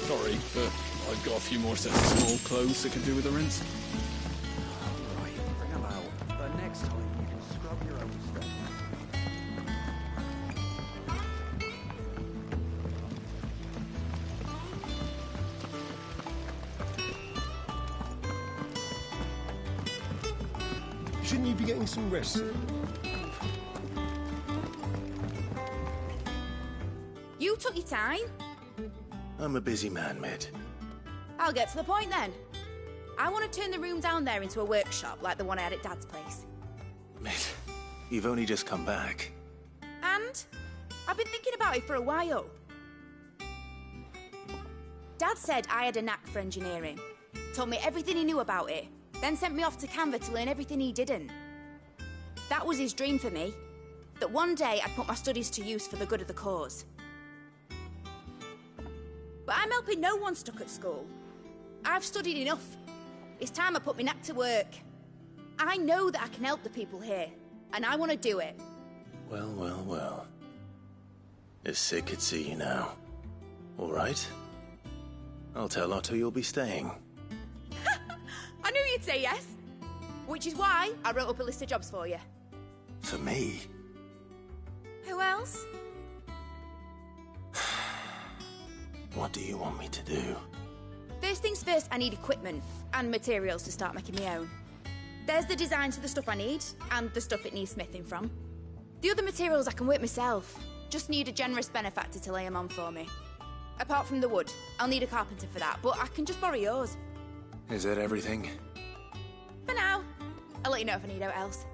Sorry, but I've got a few more sets of small clothes that could do with a rinse. Right, bring them out. But next time you can scrub your own stuff. Shouldn't you be getting some rest? You took your time. I'm a busy man, Mid. I'll get to the point then. I want to turn the room down there into a workshop like the one I had at Dad's place. Mid, you've only just come back. And I've been thinking about it for a while. Dad said I had a knack for engineering. Told me everything he knew about it. Then sent me off to Canva to learn everything he didn't. That was his dream for me. That one day I'd put my studies to use for the good of the cause. But I'm helping no one stuck at school. I've studied enough. It's time I put my knack to work. I know that I can help the people here, and I want to do it. Well, well, well. It's Sid could see you now. All right? I'll tell Otto you'll be staying. I knew you'd say yes. Which is why I wrote up a list of jobs for you. For me? Who else? What do you want me to do? First things first, I need equipment and materials to start making my own. There's the designs for the stuff I need, and the stuff it needs smithing from. The other materials I can work myself. Just need a generous benefactor to lay them on for me. Apart from the wood, I'll need a carpenter for that, but I can just borrow yours. Is that everything? For now. I'll let you know if I need out else.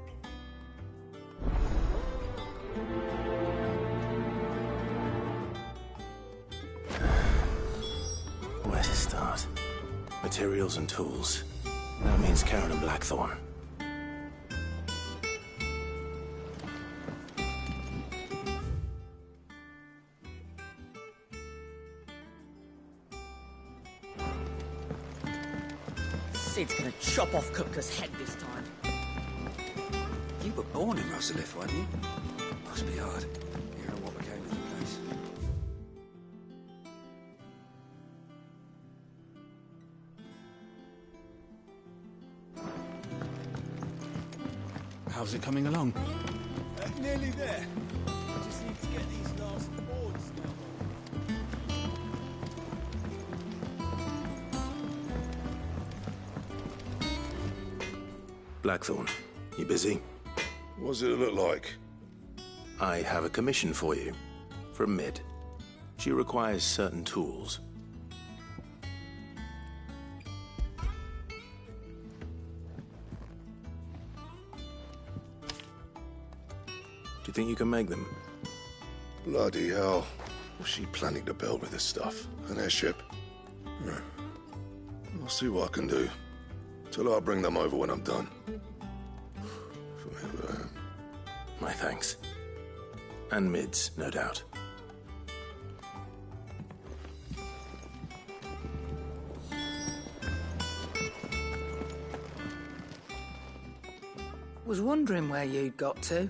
Where to start? Materials and tools. That means Karen and Blackthorn. Sid's gonna chop off Kupka's head this time. You were born in Rosalith, weren't you? Must be hard, hearing what became of the place. How's it coming along? Nearly there. Just need to get these last boards now. Blackthorn, you busy? What does it look like? I have a commission for you. From Mid. She requires certain tools. Do you think you can make them? Bloody hell. What's she planning to build with this stuff? An airship? I'll see what I can do. Tell her I'll bring them over when I'm done. My thanks. And Mid's, no doubt. Was wondering where you'd got to.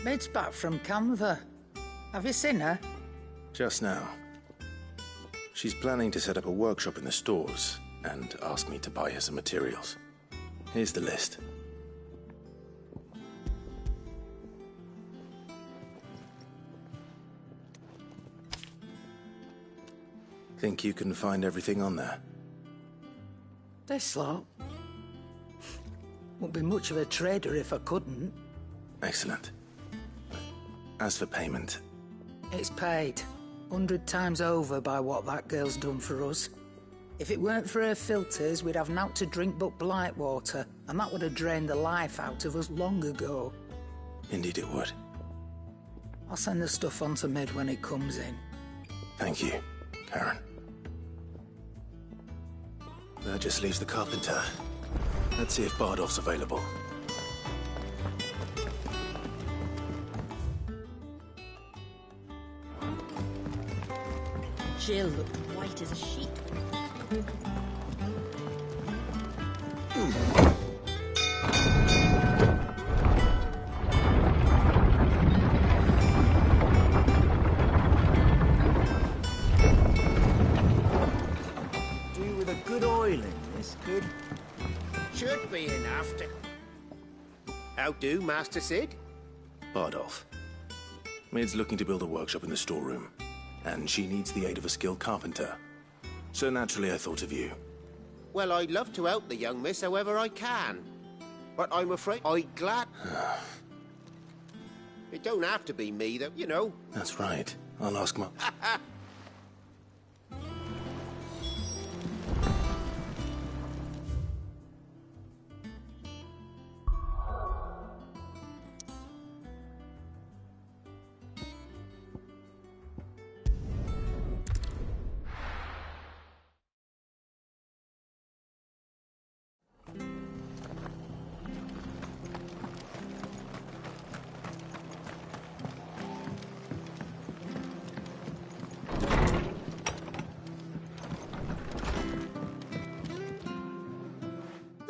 Mid's back from Canva. Have you seen her? Just now. She's planning to set up a workshop in the stores and asked me to buy her some materials. Here's the list. Think you can find everything on there? This lot. Wouldn't be much of a trader if I couldn't. Excellent. As for payment... It's paid 100 times over by what that girl's done for us. If it weren't for her filters, we'd have naught to drink but blight water, and that would have drained the life out of us long ago. Indeed it would. I'll send the stuff on to Mid when it comes in. Thank you, Karen. That just leaves the carpenter. Let's see if Bardolph's available. Jill looked white as a sheet. about do, Master Sid? Bardolph. Mid's looking to build a workshop in the storeroom, and she needs the aid of a skilled carpenter. So naturally I thought of you. Well, I'd love to help the young miss however I can. But I'm afraid I'd glad... It don't have to be me, though, you know. That's right. I'll ask my...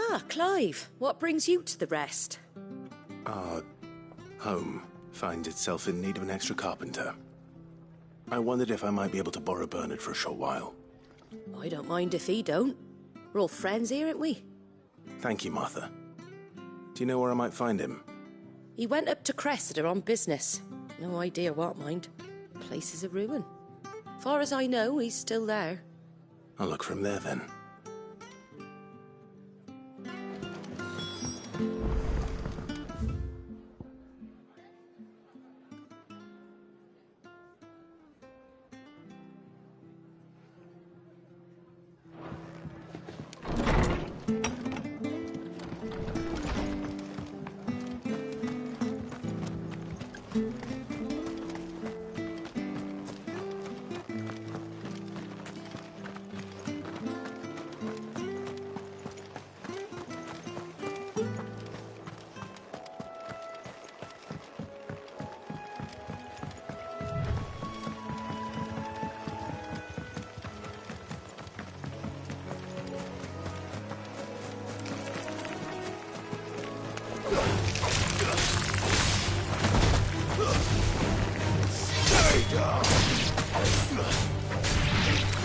Ah, Clive, what brings you to the rest? Our home finds itself in need of an extra carpenter. I wondered if I might be able to borrow Bernard for a short while. I don't mind if he don't. We're all friends here, aren't we? Thank you, Martha. Do you know where I might find him? He went up to Cressida on business. No idea what, mind. Place is a ruin. Far as I know, he's still there. I'll look for him there, then.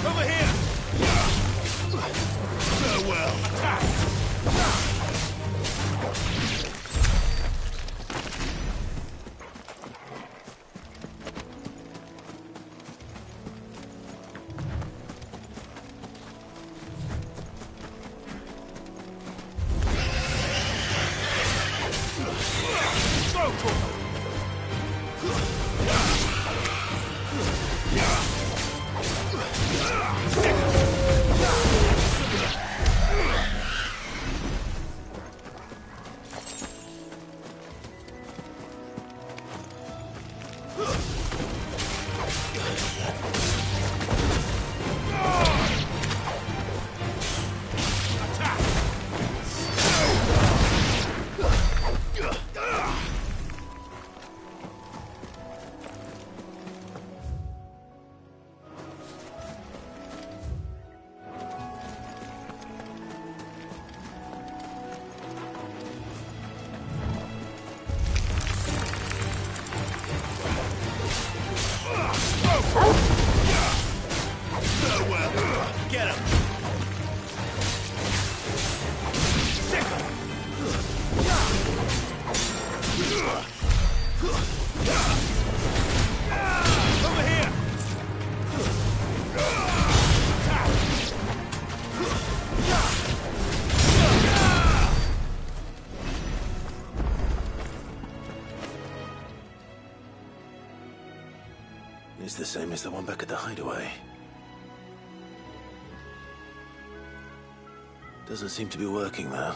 Over here! Farewell. Attack! Get him! Sick him! Over here! It's the same as the one back at the hideaway. Doesn't seem to be working, though.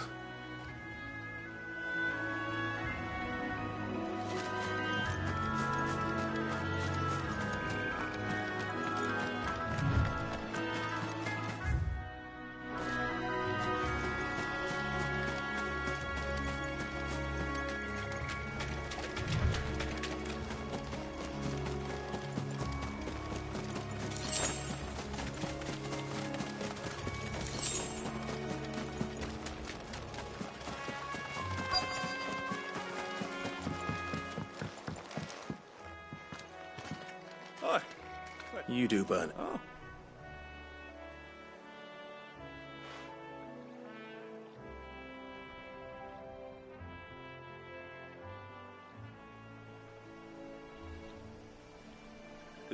Hi. You do, Bern. Oh.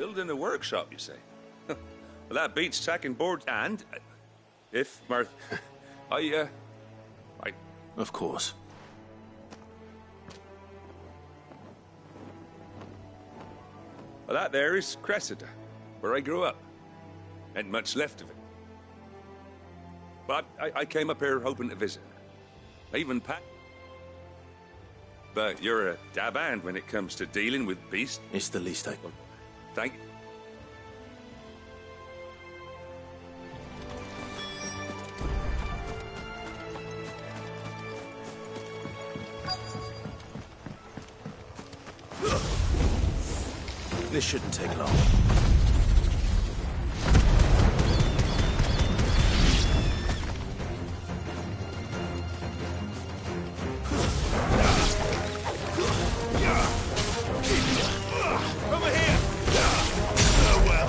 Building a workshop, you say? Well, that beats tacking boards and... if, Marth... I... Of course. Well, that there is Cressida, where I grew up. Ain't much left of it. But I came up here hoping to visit. I even packed... But you're a dab hand when it comes to dealing with beasts. It's the least I can. Thank you. This shouldn't take long. Over here! Oh, well.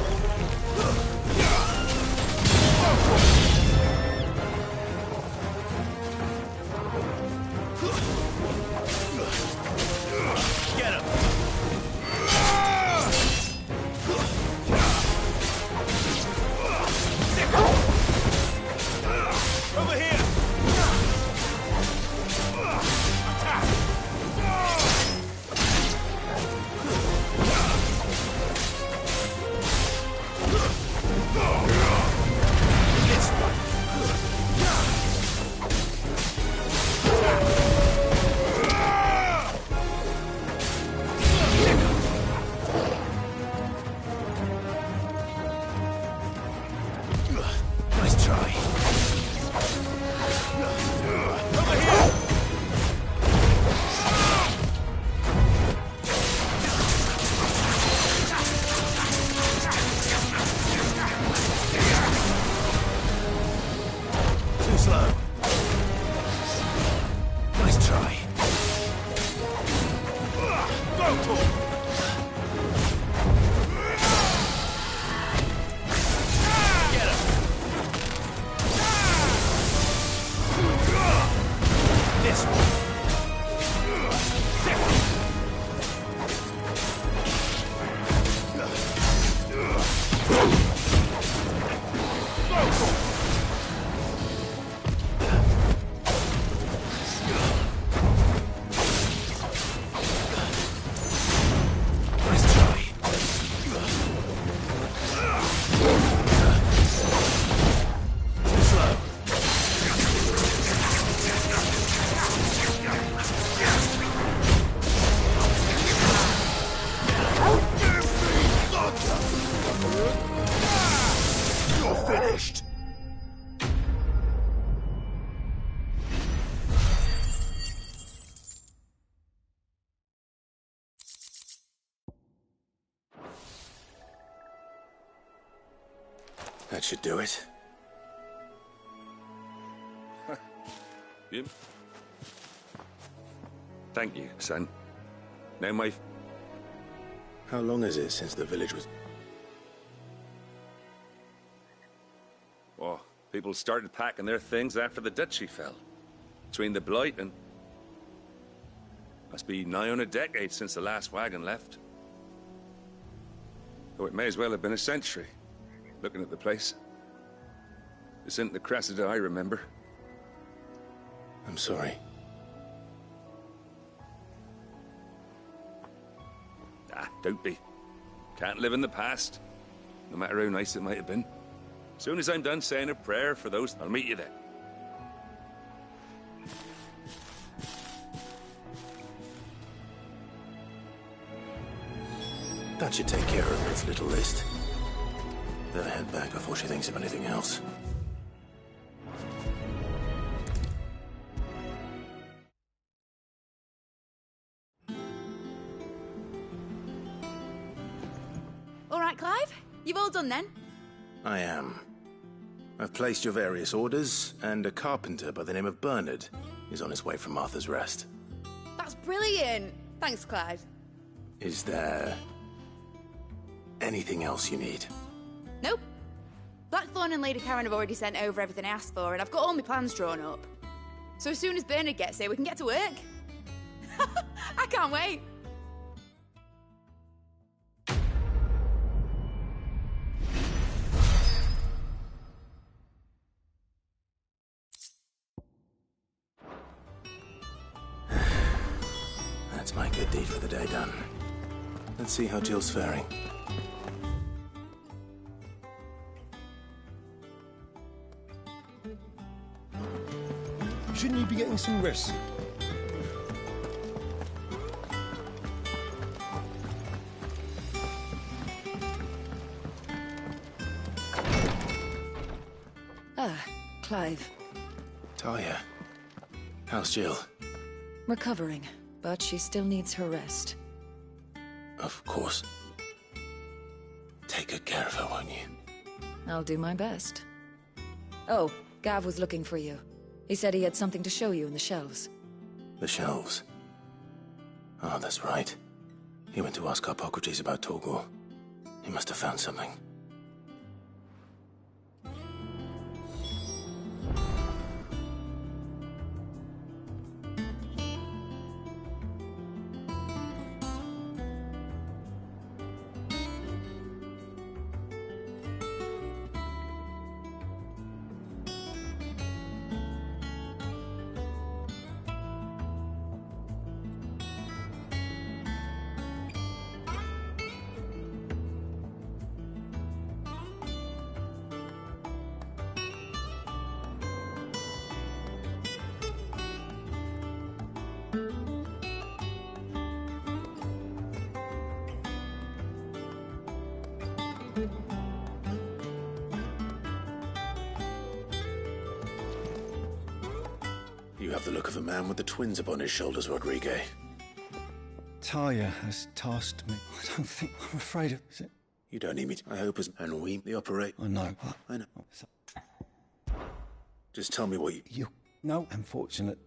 Get him! Over here! Attack! This one! Nice try. Over here! Too slow. Nice try. Go, Tor! Get him! This one. Nice try. Too slow. You're finished. That should do it. You? Thank you, son. Now my... How long is it since the village was... Oh, people started packing their things after the duchy fell. Between the Blight and... Must be nigh on a decade since the last wagon left. Though it may as well have been a century, looking at the place. This isn't the Cressida I remember. I'm sorry. Ah, don't be. Can't live in the past, no matter how nice it might have been. Soon as I'm done saying a prayer for those, I'll meet you there. That should take care of its little list. Better head back before she thinks of anything else. All right, Clive? You've all done then? I am. I've placed your various orders, and a carpenter by the name of Bernard is on his way from Martha's Rest. That's brilliant. Thanks, Clive. Is there... anything else you need? Nope. Blackthorn and Lady Karen have already sent over everything I asked for, and I've got all my plans drawn up. So as soon as Bernard gets here, we can get to work. I can't wait. That's my good deed for the day done. Let's see how Jill's faring. Shouldn't you be getting some rest? Ah, Clive. Talia, how's Jill? Recovering, but she still needs her rest. Of course. Take good care of her, won't you? I'll do my best. Oh, Gav was looking for you. He said he had something to show you in the shelves. The shelves. Oh, that's right. He went to ask Hippocrates about Torgor. He must have found something. You have the look of a man with the twins upon his shoulders, Rodrigue. Talia has tasked me. I don't think I'm afraid of it. You don't need me to. I hope as and we the operate. I know, but I know. Just tell me what you know. Unfortunate.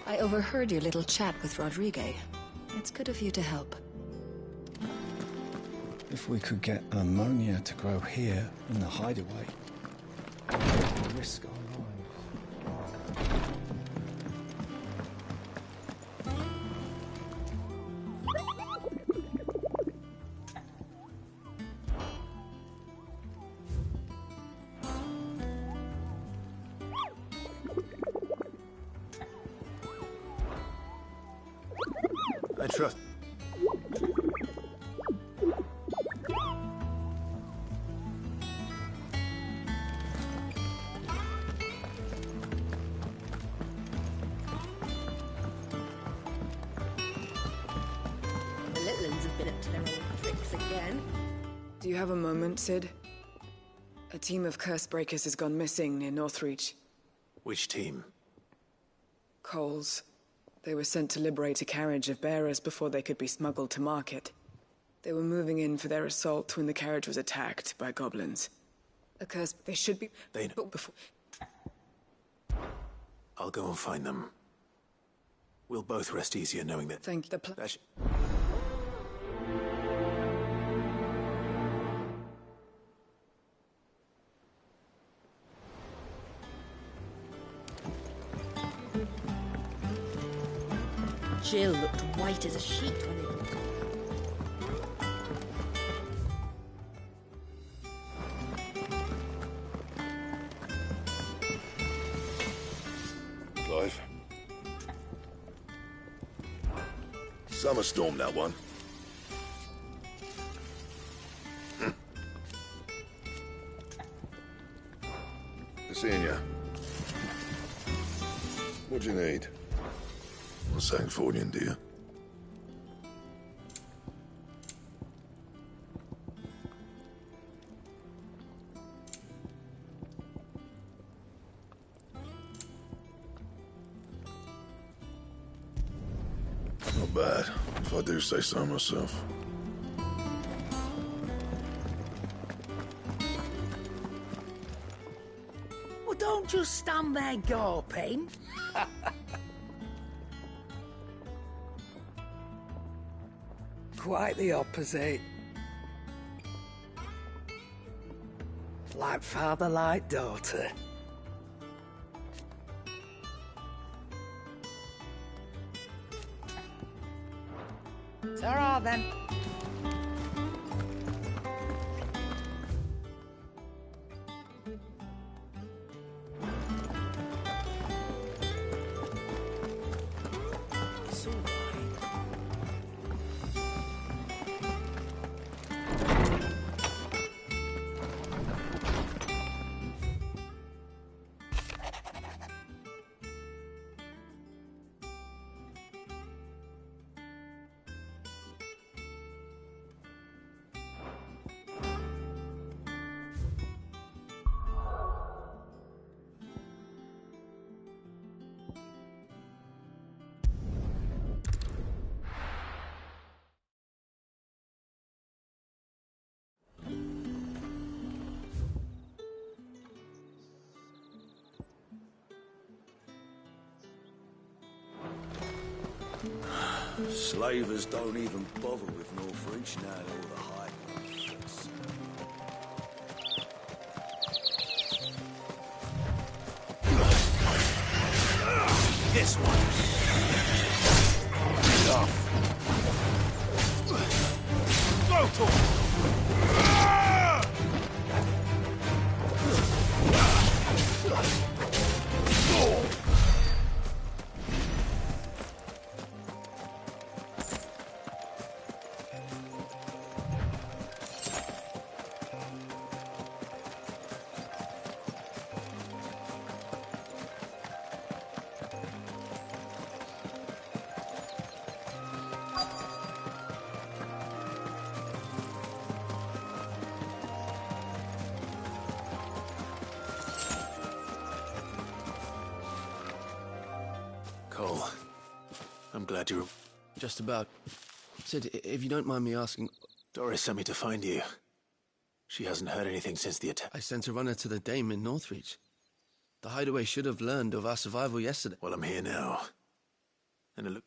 I overheard your little chat with Rodrigue. It's good of you to help. If we could get ammonia to grow here in the hideaway, we risk our lives. I trust. The little uns have been up to their old tricks again. Do you have a moment, Sid? A team of curse breakers has gone missing near Northreach. Which team? Coles. They were sent to liberate a carriage of bearers before they could be smuggled to market. They were moving in for their assault when the carriage was attacked by goblins. A curse. They should be. They know. But before. I'll go and find them. We'll both rest easier knowing that. Thank the Jill looked white as a sheet when they... Clive. Summer storm, that one. Good seeing ya. What do you need? A Sangfordian, do you? Not bad, if I do say so myself. Well, don't just stand there gawping. Quite the opposite. Like father, like daughter. Ta-ra then. Slavers don't even bother with Northreach now, all the high ones. This one. Go to Cole, I'm glad you're... Just about. Sid, if you don't mind me asking... Doris sent me to find you. She hasn't heard anything since the attack. I sent a runner to the Dame in Northreach. The hideaway should have learned of our survival yesterday. Well, I'm here now. And it look...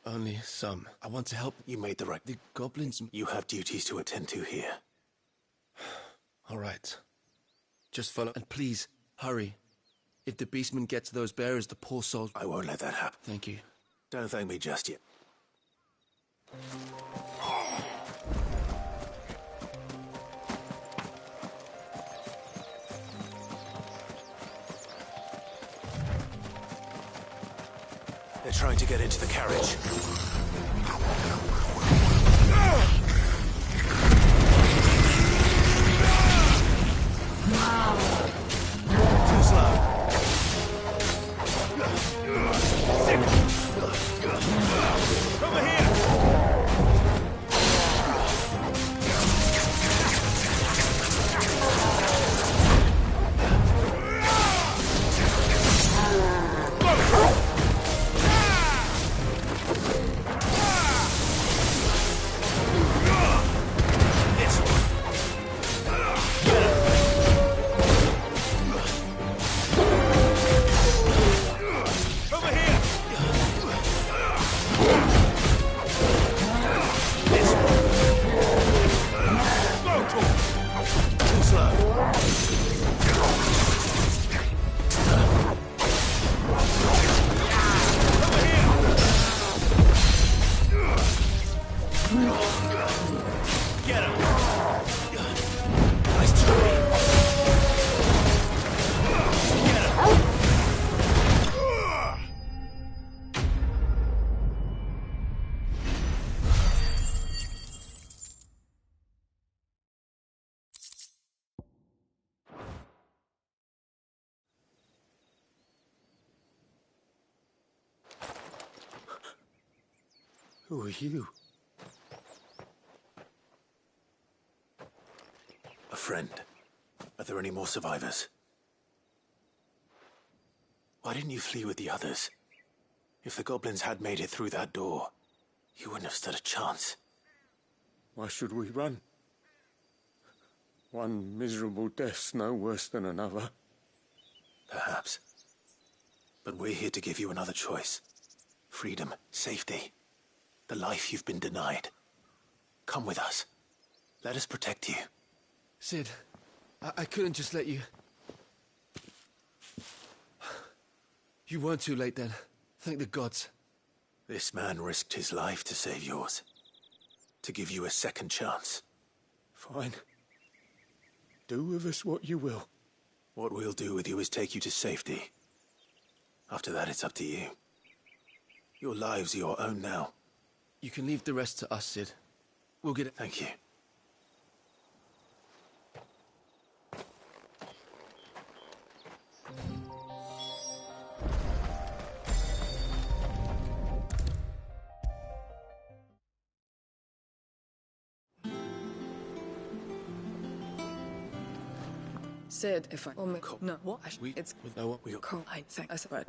Only some. I want to help. You made the right... The goblins... You have duties to attend to here. All right. Just follow... And please, hurry. If the beastmen get to those bearers, the poor souls... I won't let that happen. Thank you. Don't thank me just yet. They're trying to get into the carriage. Too slow. Over here! Who are you? A friend. Are there any more survivors? Why didn't you flee with the others? If the goblins had made it through that door, you wouldn't have stood a chance. Why should we run? One miserable death's no worse than another. Perhaps. But we're here to give you another choice. Freedom, safety. The life you've been denied. Come with us. Let us protect you. Sid, I couldn't just let you... You weren't too late then. Thank the gods. This man risked his life to save yours. To give you a second chance. Fine. Do with us what you will. What we'll do with you is take you to safety. After that, it's up to you. Your lives are your own now. You can leave the rest to us, Sid. We'll get it. Thank you. Sid, if I... No, what? It's... We got... Cool. I said...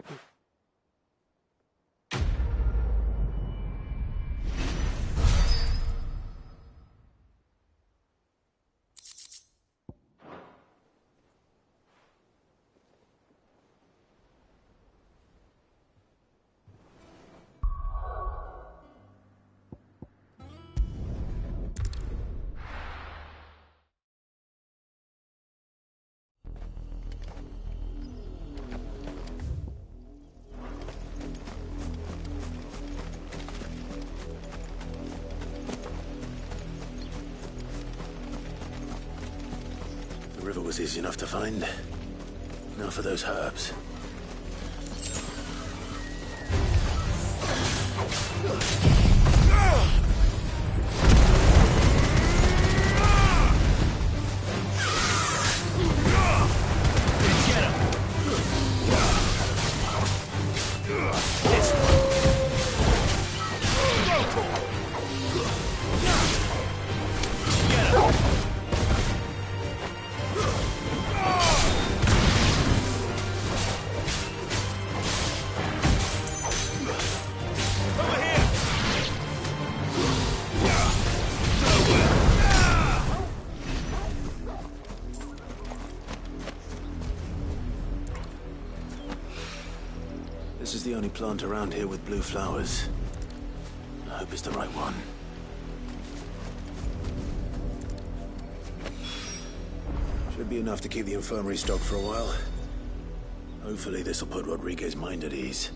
river was easy enough to find. Now for those herbs. This is the only plant around here with blue flowers. I hope it's the right one. Should be enough to keep the infirmary stocked for a while. Hopefully this will put Rodriguez's mind at ease.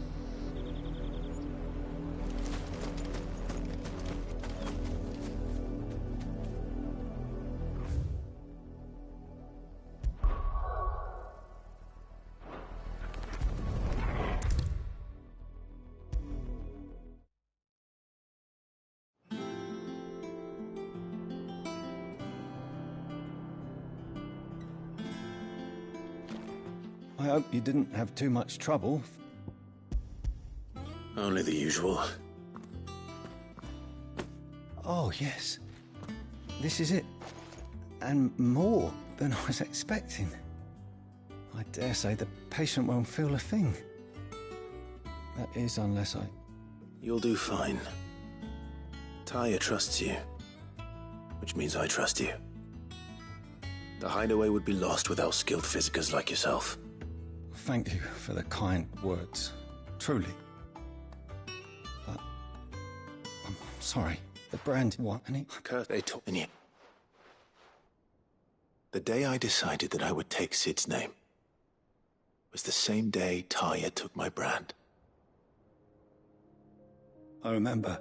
I hope you didn't have too much trouble. Only the usual. Oh, yes. This is it. And more than I was expecting. I dare say the patient won't feel a thing. That is, unless I... You'll do fine. Tyre trusts you. Which means I trust you. The hideaway would be lost without skilled physicers like yourself. Thank you for the kind words. Truly. But... I'm sorry. The brand... What? Kurt, they told me. The day I decided that I would take Sid's name was the same day Tyre took my brand. I remember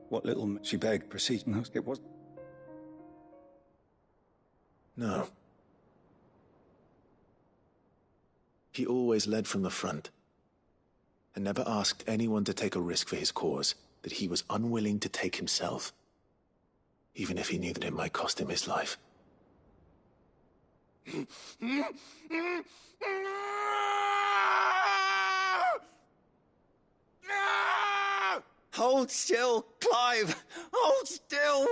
what little she begged proceeding. It was... No. He always led from the front, and never asked anyone to take a risk for his cause that he was unwilling to take himself, even if he knew that it might cost him his life. Hold still, Clive! Hold still!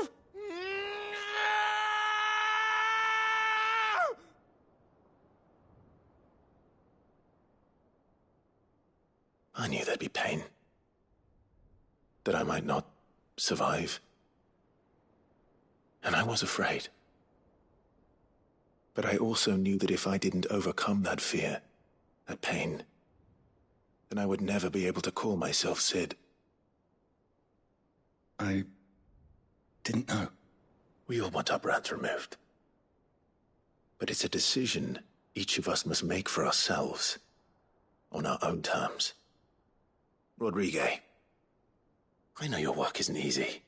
I knew there'd be pain. That I might not survive. And I was afraid. But I also knew that if I didn't overcome that fear, that pain, then I would never be able to call myself Sid. I didn't know. We all want our brands removed. But it's a decision each of us must make for ourselves, on our own terms. Rodriguez, I know your work isn't easy,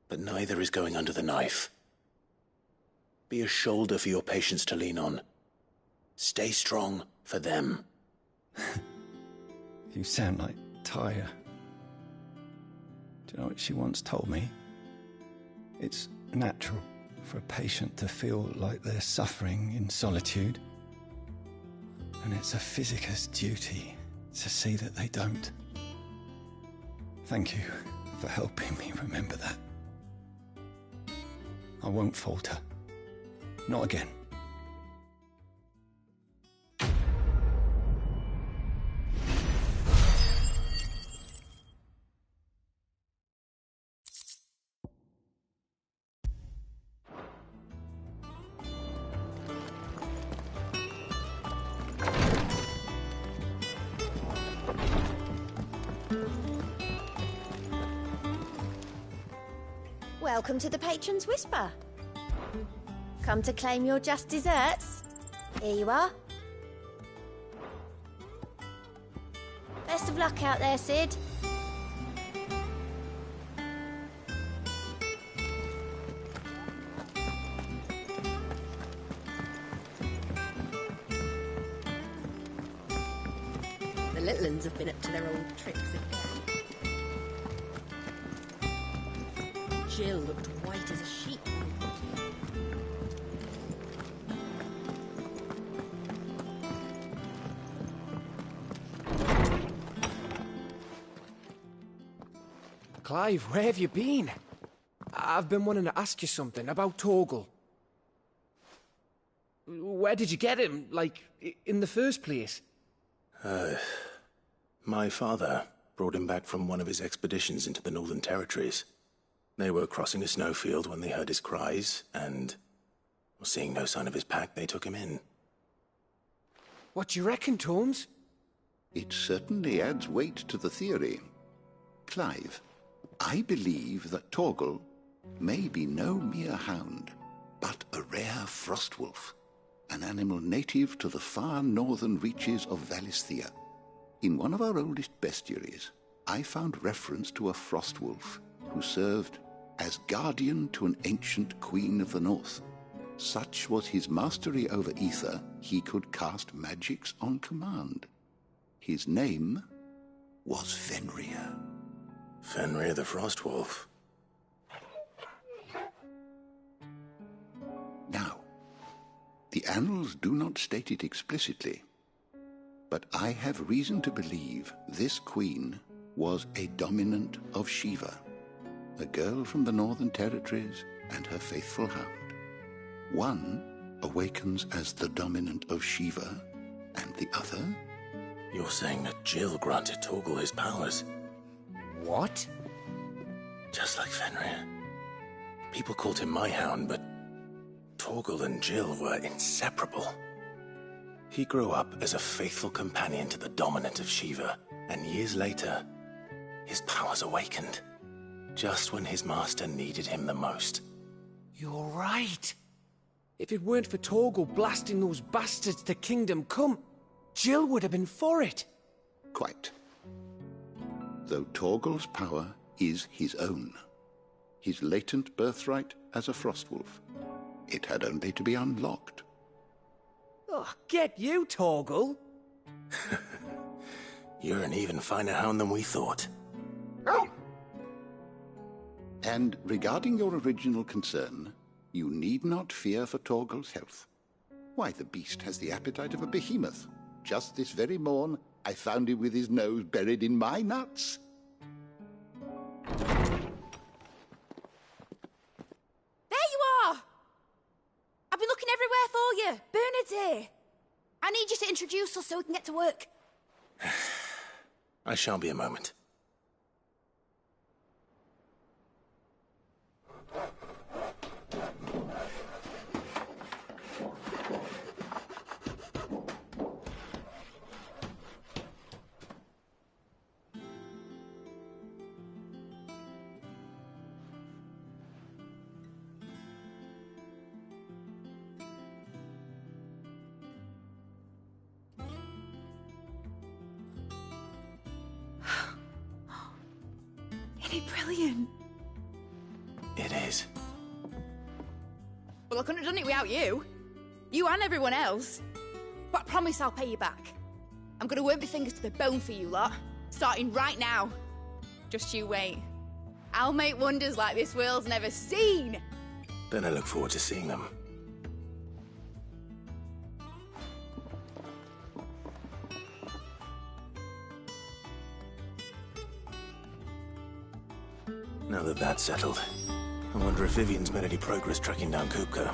but neither is going under the knife. Be a shoulder for your patients to lean on. Stay strong for them. You sound like Tyre. Do you know what she once told me? It's natural for a patient to feel like they're suffering in solitude. And it's a physicist's duty to see that they don't. Thank you for helping me remember that. I won't falter. Not again. Welcome to the Patron's Whisper. Come to claim your just desserts? Here you are. Best of luck out there, Sid. The little uns have been up to their old tricks again. Jill looked white as a sheet. Clive, where have you been? I've been wanting to ask you something about Torgal. Where did you get him, like, in the first place? My father brought him back from one of his expeditions into the Northern Territories. They were crossing a snowfield when they heard his cries, and, seeing no sign of his pack, they took him in. What do you reckon, Tomes? It certainly adds weight to the theory. Clive, I believe that Torgal may be no mere hound, but a rare frostwolf, an animal native to the far northern reaches of Valisthea. In one of our oldest bestiaries, I found reference to a frostwolf who served as guardian to an ancient queen of the north. Such was his mastery over ether, he could cast magics on command. His name was Fenrir. Fenrir the Frostwolf. Now, the annals do not state it explicitly, but I have reason to believe this queen was a dominant of Shiva, a girl from the Northern Territories and her faithful hound. One awakens as the dominant of Shiva, and the other? You're saying that Jill granted Torgal his powers? What? Just like Fenrir. People called him my hound, but Torgal and Jill were inseparable. He grew up as a faithful companion to the dominant of Shiva, and years later, his powers awakened, just when his master needed him the most. You're right. If it weren't for Torgal blasting those bastards to Kingdom Come, Jill would have been for it. Quite. Though Torgal's power is his own, his latent birthright as a frostwolf, it had only to be unlocked. Oh, get you, Torgal! You're an even finer hound than we thought. And regarding your original concern, you need not fear for Torgal's health. Why, the beast has the appetite of a behemoth. Just this very morn, I found him with his nose buried in my nuts. There you are! I've been looking everywhere for you. Bernard's here. I need you to introduce us so we can get to work. I shall be a moment. Isn't it brilliant? It is. Well, I couldn't have done it without you. You and everyone else. But I promise I'll pay you back. I'm gonna work my fingers to the bone for you lot, starting right now. Just you wait. I'll make wonders like this world's never seen. Then I look forward to seeing them. Now that that's settled, I wonder if Vivian's made any progress tracking down Kupka.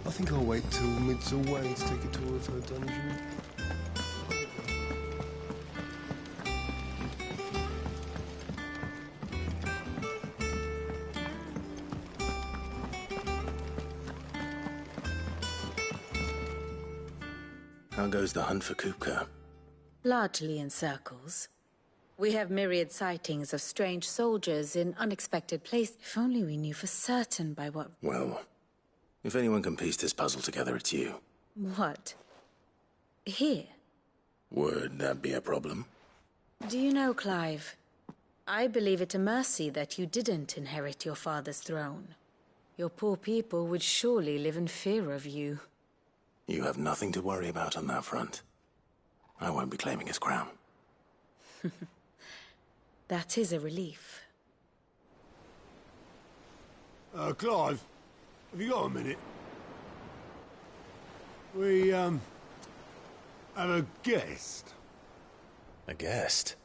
I think I'll wait till mid's away to take a tour of her dungeon. How goes the hunt for Kupka? Largely in circles. We have myriad sightings of strange soldiers in unexpected places. If only we knew for certain by what... Well, if anyone can piece this puzzle together, it's you. What? Here? Would that be a problem? Do you know, Clive? I believe it a mercy that you didn't inherit your father's throne. Your poor people would surely live in fear of you. You have nothing to worry about on that front. I won't be claiming his crown. That is a relief. Clive, have you got a minute? We, have a guest. A guest?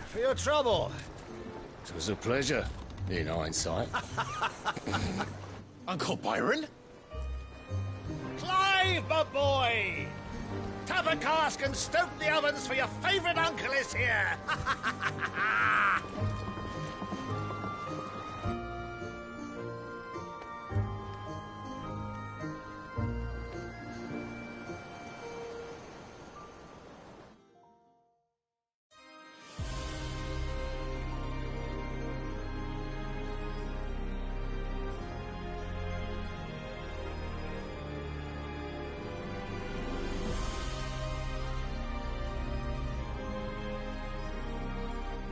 For your trouble. It was a pleasure, in hindsight. Uncle Byron? Clive, my boy! Tap a cask and stoke the ovens, for your favourite uncle is here!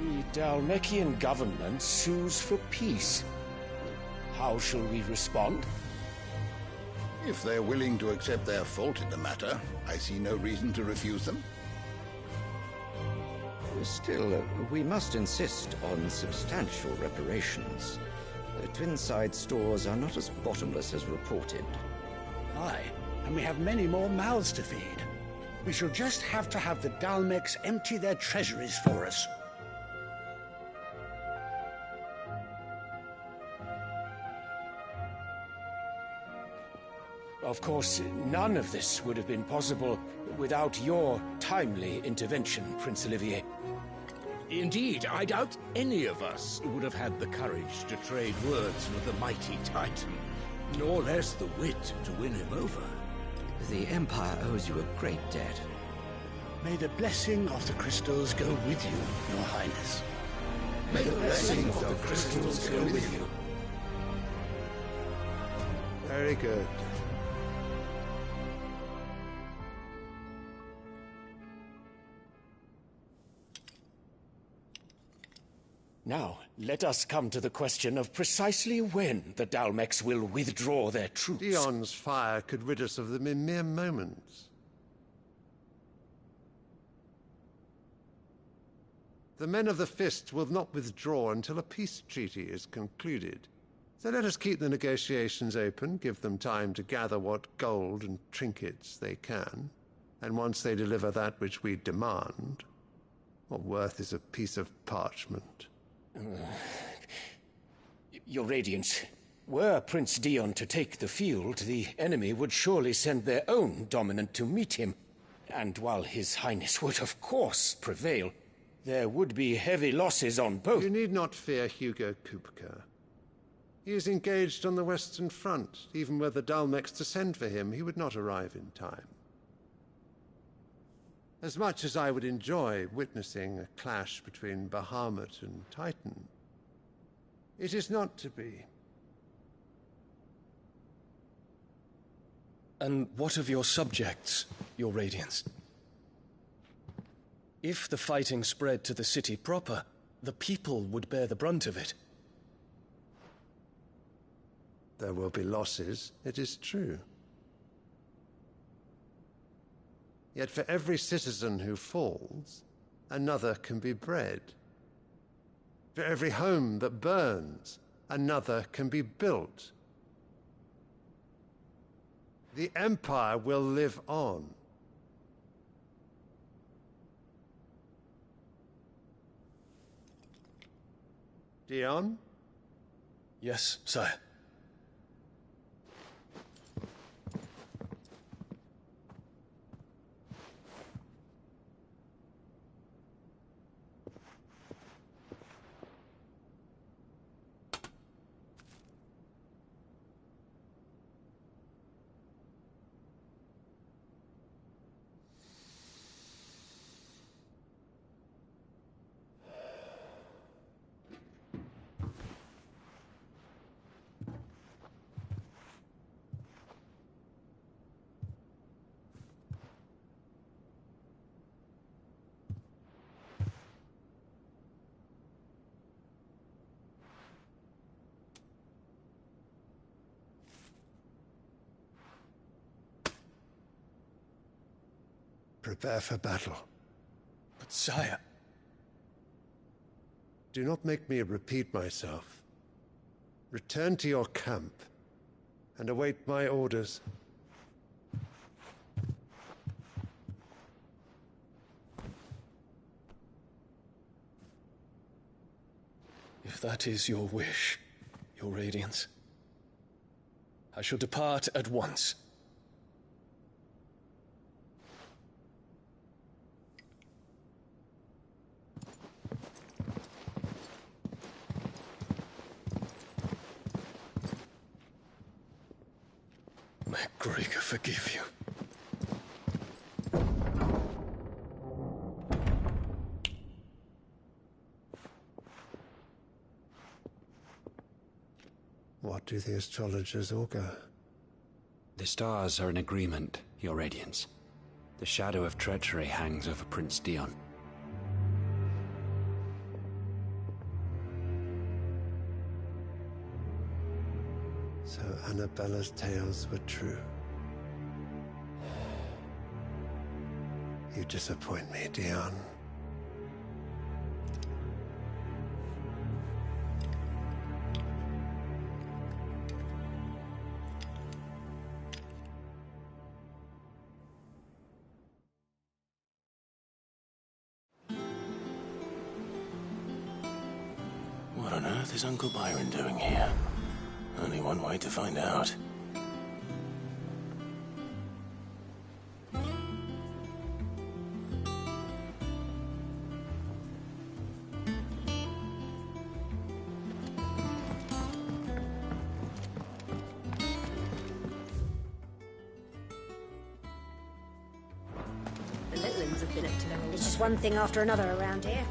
The Dalmekian government sues for peace. How shall we respond? If they're willing to accept their fault in the matter, I see no reason to refuse them. Still, we must insist on substantial reparations. Twinside stores are not as bottomless as reported. Aye, and we have many more mouths to feed. We shall just have to have the Dalmeks empty their treasuries for us. Of course, none of this would have been possible without your timely intervention, Prince Olivier. Indeed, I doubt any of us would have had the courage to trade words with the mighty Titan, nor less the wit to win him over. The Empire owes you a great debt. May the blessing of the crystals go with you, Your Highness. May the blessing of the crystals go with you. Very good. Now, let us come to the question of precisely when the Dalmeks will withdraw their troops. Dion's fire could rid us of them in mere moments. The men of the Fist will not withdraw until a peace treaty is concluded. So let us keep the negotiations open, give them time to gather what gold and trinkets they can, and once they deliver that which we demand, what worth is a piece of parchment? Your Radiance, were Prince Dion to take the field, the enemy would surely send their own dominant to meet him. And while His Highness would of course prevail, there would be heavy losses on both. You need not fear Hugo Kupka. He is engaged on the Western Front. Even were the Dalmeks to send for him, he would not arrive in time. As much as I would enjoy witnessing a clash between Bahamut and Titan, it is not to be. And what of your subjects, Your Radiance? If the fighting spread to the city proper, the people would bear the brunt of it. There will be losses, it is true. Yet for every citizen who falls, another can be bred. For every home that burns, another can be built. The Empire will live on. Dion? Yes, sire. prepare for battle. But sire... Do not make me repeat myself. Return to your camp and await my orders. If that is your wish, Your Radiance, I shall depart at once. May Gregor forgive you. What do the astrologers augur? The stars are in agreement, Your Radiance. The shadow of treachery hangs over Prince Dion. So Annabella's tales were true. You disappoint me, Dion. What on earth is Uncle Byron doing here? Only one way to find out. The little ones have been up to them. It's just one thing after another around here.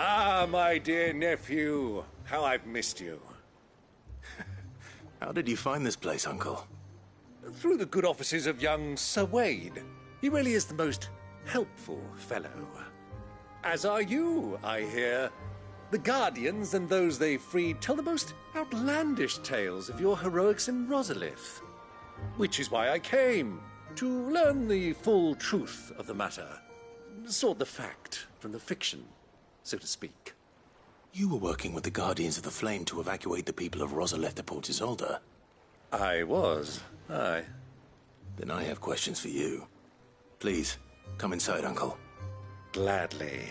Ah, my dear nephew. How I've missed you. How did you find this place, Uncle? Through the good offices of young Sir Wade. He really is the most helpful fellow. As are you, I hear. The Guardians and those they freed tell the most outlandish tales of your heroics in Rosalith. Which is why I came, to learn the full truth of the matter. Sort the fact from the fiction, so to speak. You were working with the Guardians of the Flame to evacuate the people of Rosalith to Port Isolde. I was, aye. Then I have questions for you. Please, come inside, Uncle. Gladly.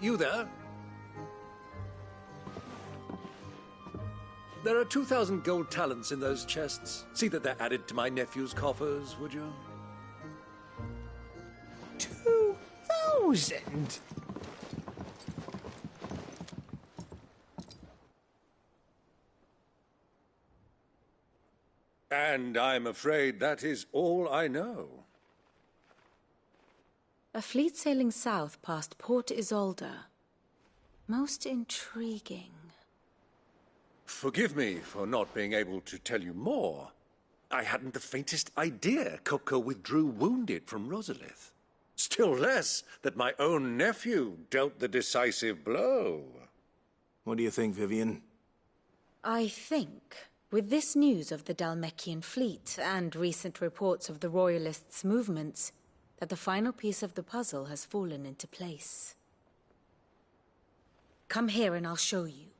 You there? There are 2,000 gold talents in those chests. See that they're added to my nephew's coffers, would you? 2,000? And I'm afraid that is all I know. A fleet sailing south past Port Isolde. Most intriguing. Forgive me for not being able to tell you more. I hadn't the faintest idea Kopka withdrew wounded from Rosalith. Still less that my own nephew dealt the decisive blow. What do you think, Vivian? I think, with this news of the Dhalmekian fleet and recent reports of the Royalists' movements, that the final piece of the puzzle has fallen into place. Come here and I'll show you.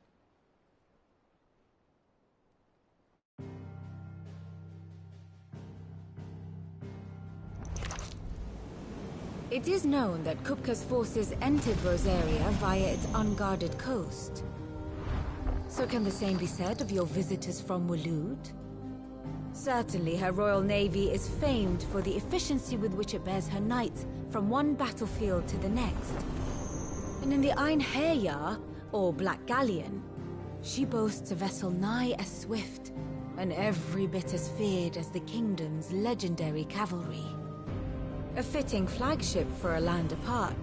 It is known that Kupka's forces entered Rosaria via its unguarded coast. So can the same be said of your visitors from Waloed? Certainly her Royal Navy is famed for the efficiency with which it bears her knights from one battlefield to the next. And in the Einherjar, or Black Galleon, she boasts a vessel nigh as swift, and every bit as feared as the kingdom's legendary cavalry. A fitting flagship for a land apart,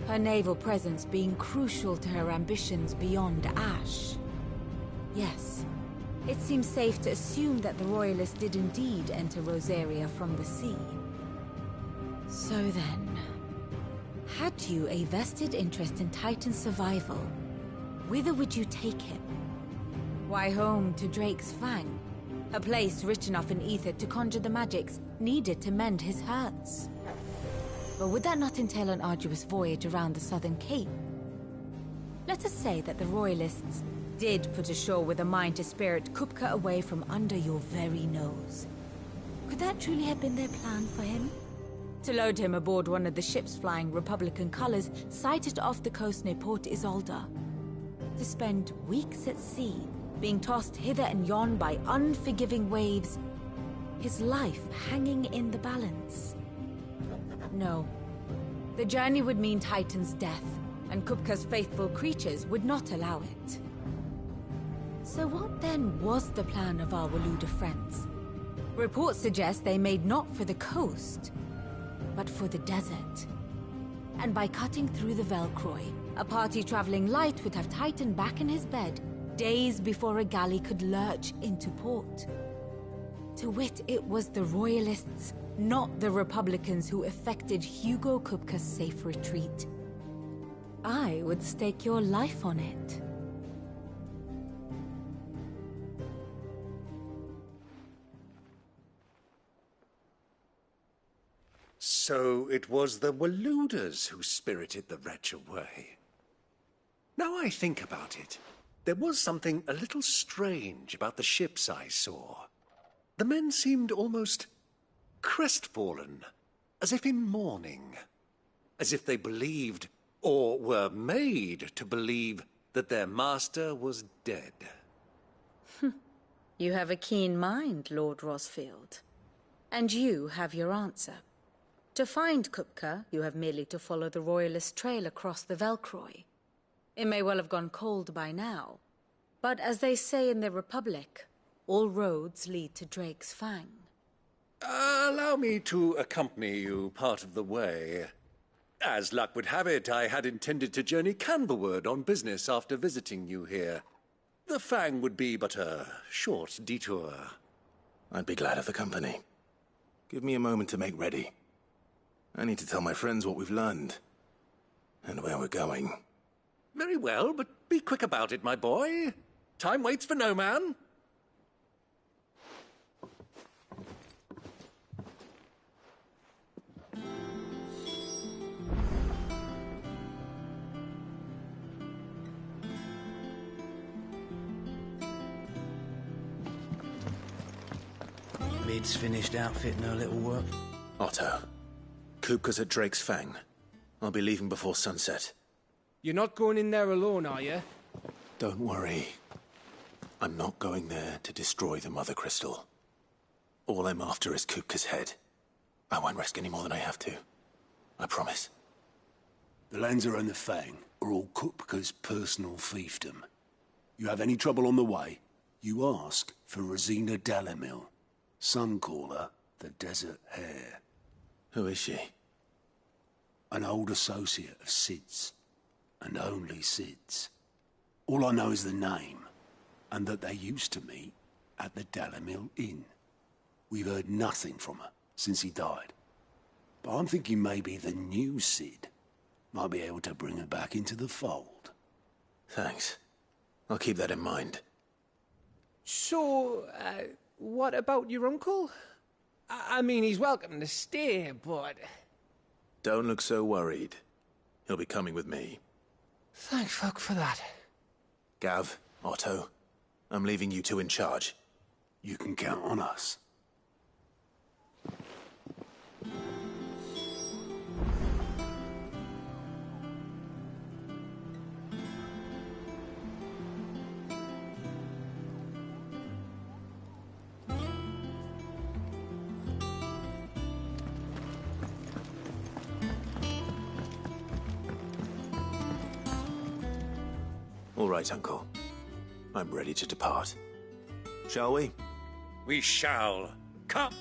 her naval presence being crucial to her ambitions beyond Ash. Yes, it seems safe to assume that the Royalists did indeed enter Rosaria from the sea. So then, had you a vested interest in Titan's survival, whither would you take him? Why, home to Drake's Fang, a place rich enough in ether to conjure the magics needed to mend his hurts. But would that not entail an arduous voyage around the southern cape? Let us say that the Royalists did put ashore with a mind to spirit Kupka away from under your very nose. Could that truly have been their plan for him? To load him aboard one of the ships flying Republican colors sighted off the coast near Port Isolde. To spend weeks at sea, being tossed hither and yon by unforgiving waves, his life hanging in the balance. No. The journey would mean Titan's death, and Kupka's faithful creatures would not allow it. So what then was the plan of our Waluda friends? Reports suggest they made not for the coast, but for the desert. And by cutting through the Velcroy, a party traveling light would have Titan back in his bed days before a galley could lurch into port. To wit, it was the Royalists, not the Republicans, who effected Hugo Kupka's safe retreat. I would stake your life on it. So it was the Waludas who spirited the wretch away. Now I think about it, there was something a little strange about the ships I saw. The men seemed almost crestfallen, as if in mourning, as if they believed, or were made to believe, that their master was dead. You have a keen mind, Lord Rosfield. And you have your answer. To find Kupka, you have merely to follow the Royalist trail across the Velcroy. It may well have gone cold by now, but as they say in the Republic, all roads lead to Drake's Fang. Allow me to accompany you part of the way. As luck would have it, I had intended to journey Canberward on business after visiting you here. The Fang would be but a short detour. I'd be glad of the company. Give me a moment to make ready. I need to tell my friends what we've learned, and where we're going. Very well, but be quick about it, my boy. Time waits for no man. Mid's finished outfitting her little work. Otto, Kupka's at Drake's Fang. I'll be leaving before sunset. You're not going in there alone, are you? Don't worry. I'm not going there to destroy the Mother Crystal. All I'm after is Kupka's head. I won't risk any more than I have to. I promise. The Lancer and the Fang are all Kupka's personal fiefdom. You have any trouble on the way, you ask for Rosina Dalamil. Some call her the Desert Hare. Who is she? An old associate of Sid's, and only Sid's. All I know is the name, and that they used to meet at the Dalamil Inn. We've heard nothing from her since he died. But I'm thinking maybe the new Sid might be able to bring her back into the fold. Thanks. I'll keep that in mind. So, what about your uncle? I mean, he's welcome to stay, but... Don't look so worried. He'll be coming with me. Thank fuck for that. Gav, Otto, I'm leaving you two in charge. You can count on us. All right, Uncle. I'm ready to depart. Shall we? We shall. Come!